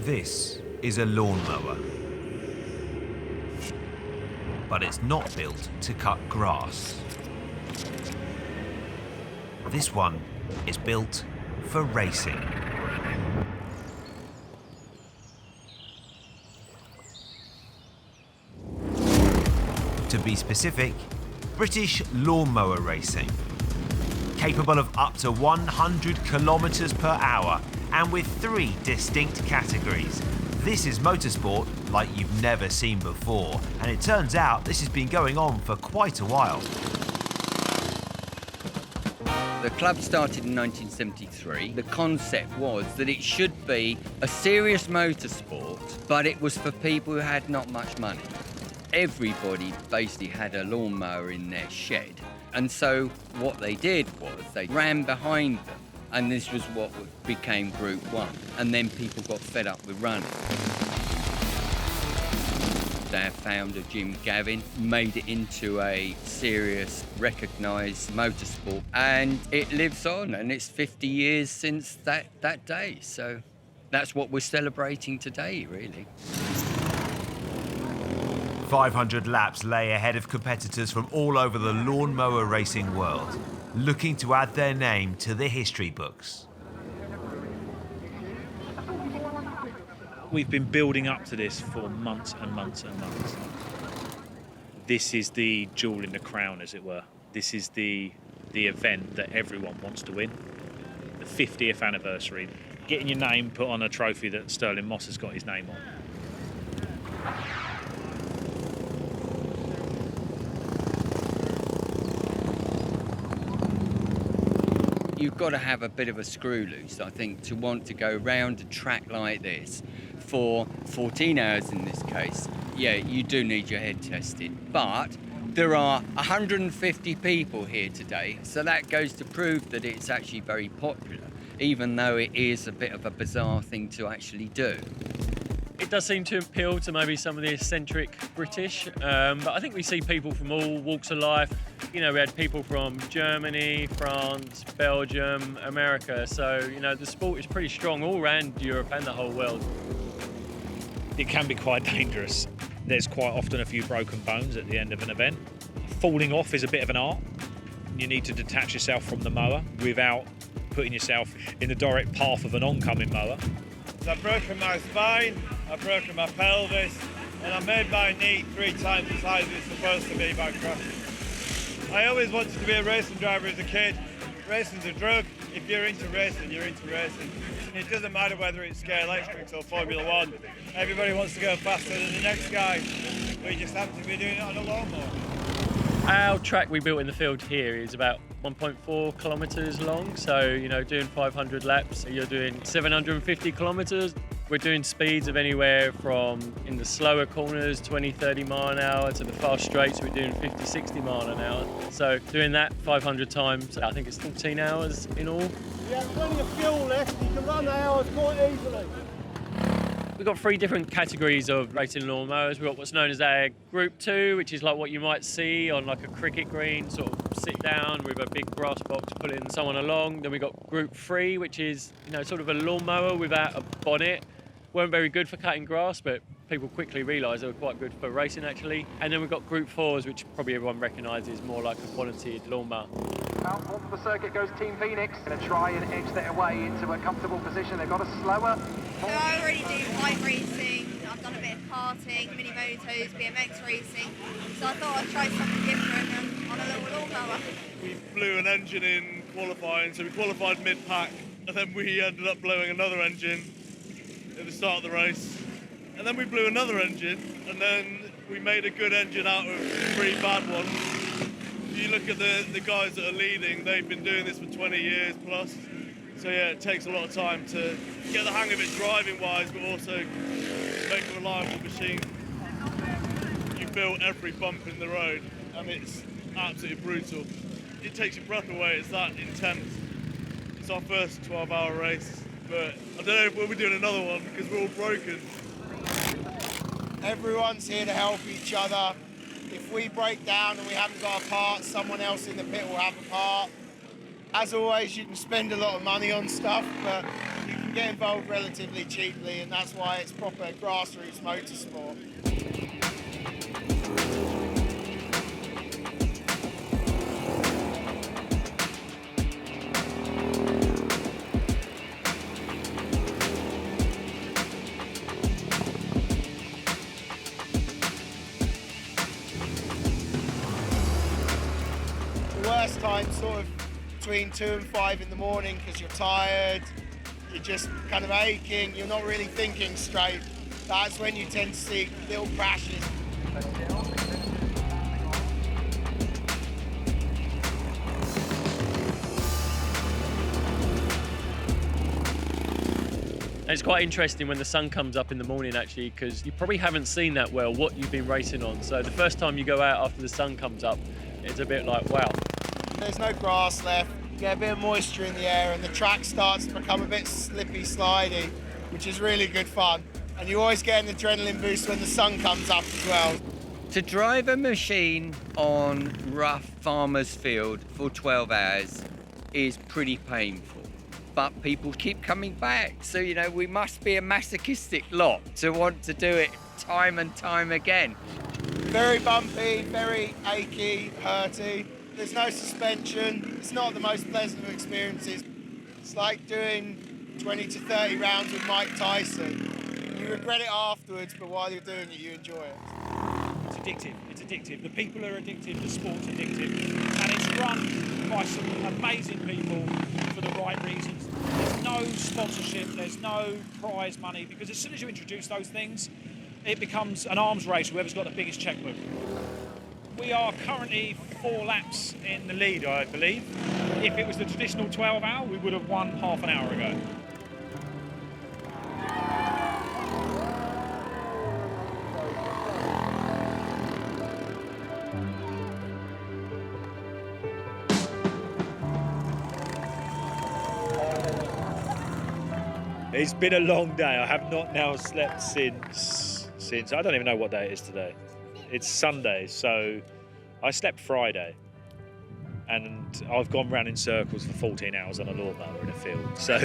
This is a lawnmower, but it's not built to cut grass. This one is built for racing. To be specific, British lawnmower racing. Capable of up to 100 kilometers per hour and with 3 distinct categories. This is motorsport like you've never seen before, and it turns out this has been going on for quite a while. The club started in 1973. The concept was that it should be a serious motorsport, but it was for people who had not much money. Everybody basically had a lawnmower in their shed. And so what they did was they ran behind them, and this was what became Group 1. And then people got fed up with running. Their founder, Jim Gavin, made it into a serious, recognised motorsport. And it lives on, and it's 50 years since that day. So that's what we're celebrating today, really. 500 laps lay ahead of competitors from all over the lawnmower racing world, looking to add their name to the history books. We've been building up to this for months and months and months. This is the jewel in the crown, as it were. This is the event that everyone wants to win. The 50th anniversary. Getting your name put on a trophy that Stirling Moss has got his name on. You've got to have a bit of a screw loose, I think, to want to go round a track like this for 14 hours in this case. Yeah, you do need your head tested, but there are 150 people here today, so that goes to prove that it's actually very popular, even though it is a bit of a bizarre thing to actually do. It does seem to appeal to maybe some of the eccentric British, but I think we see people from all walks of life. You know, we had people from Germany, France, Belgium, America, so, you know, the sport is pretty strong all around Europe and the whole world. It can be quite dangerous. There's quite often a few broken bones at the end of an event. Falling off is a bit of an art. You need to detach yourself from the mower without putting yourself in the direct path of an oncoming mower. So I've broken my spine, I've broken my pelvis, and I made my knee 3 times the size it's supposed to be by crashing. I always wanted to be a racing driver as a kid. Racing's a drug. If you're into racing, you're into racing. It doesn't matter whether it's scale electrics or Formula 1. Everybody wants to go faster than the next guy. We just happen to be doing it on a lawnmower. Our track we built in the field here is about 1.4 kilometres long, so, you know, doing 500 laps, you're doing 750 kilometres. We're doing speeds of anywhere from, in the slower corners, 20, 30 mile an hour, to the fast straights, we're doing 50, 60 mile an hour. So doing that 500 times, I think it's 14 hours in all. Yeah, plenty of fuel left, you can run the hours quite easily. We've got 3 different categories of racing lawnmowers. We've got what's known as a Group 2, which is like what you might see on like a cricket green, sort of sit down with a big grass box pulling someone along. Then we've got Group 3, which is, you know, sort of a lawnmower without a bonnet. Weren't very good for cutting grass, but people quickly realised they were quite good for racing actually. And then we've got Group 4s, which probably everyone recognises more like a bonneted lawnmower. Out onto the circuit goes Team Phoenix. Going to try and edge their way into a comfortable position. They've got a slower. So I already do bike racing, I've done a bit of karting, mini motos, BMX racing. So I thought I'd try something different on a little lawnmower. We blew an engine in qualifying, so we qualified mid-pack, and then we ended up blowing another engine at the start of the race. And then we blew another engine, and then we made a good engine out of 3 bad ones. If you look at the guys that are leading, they've been doing this for 20 years plus. So yeah, it takes a lot of time to get the hang of it driving-wise, but also make a reliable machine. You feel every bump in the road, and it's absolutely brutal. It takes your breath away, it's that intense. It's our first 12-hour race, but I don't know if we'll be doing another one because we're all broken. Everyone's here to help each other. If we break down and we haven't got a part, someone else in the pit will have a part. As always, you can spend a lot of money on stuff, but you can get involved relatively cheaply, and that's why it's proper grassroots motorsport. The worst time sort of between 2 and 5 in the morning because you're tired, you're just kind of aching, you're not really thinking straight. That's when you tend to see little crashes. And it's quite interesting when the sun comes up in the morning, actually, because you probably haven't seen that well what you've been racing on. So the first time you go out after the sun comes up, it's a bit like, wow. There's no grass left, you get a bit of moisture in the air, and the track starts to become a bit slippy, slidey, which is really good fun. And you always get an adrenaline boost when the sun comes up as well. To drive a machine on rough farmer's field for 12 hours is pretty painful. But people keep coming back. So, you know, we must be a masochistic lot to want to do it time and time again. Very bumpy, very achy, hurty. There's no suspension. It's not the most pleasant of experiences. It's like doing 20 to 30 rounds with Mike Tyson. You regret it afterwards, but while you're doing it, you enjoy it. It's addictive. It's addictive. The people are addictive. The sport's addictive. And it's run by some amazing people for the right reasons. There's no sponsorship. There's no prize money, because as soon as you introduce those things, it becomes an arms race, whoever's got the biggest checkbook. We are currently 4 laps in the lead, I believe. If it was the traditional 12-hour, we would have won half an hour ago. It's been a long day. I have not now slept since I don't even know what day it is today. It's Sunday, so I slept Friday, and I've gone round in circles for 14 hours on a lawnmower in a field. So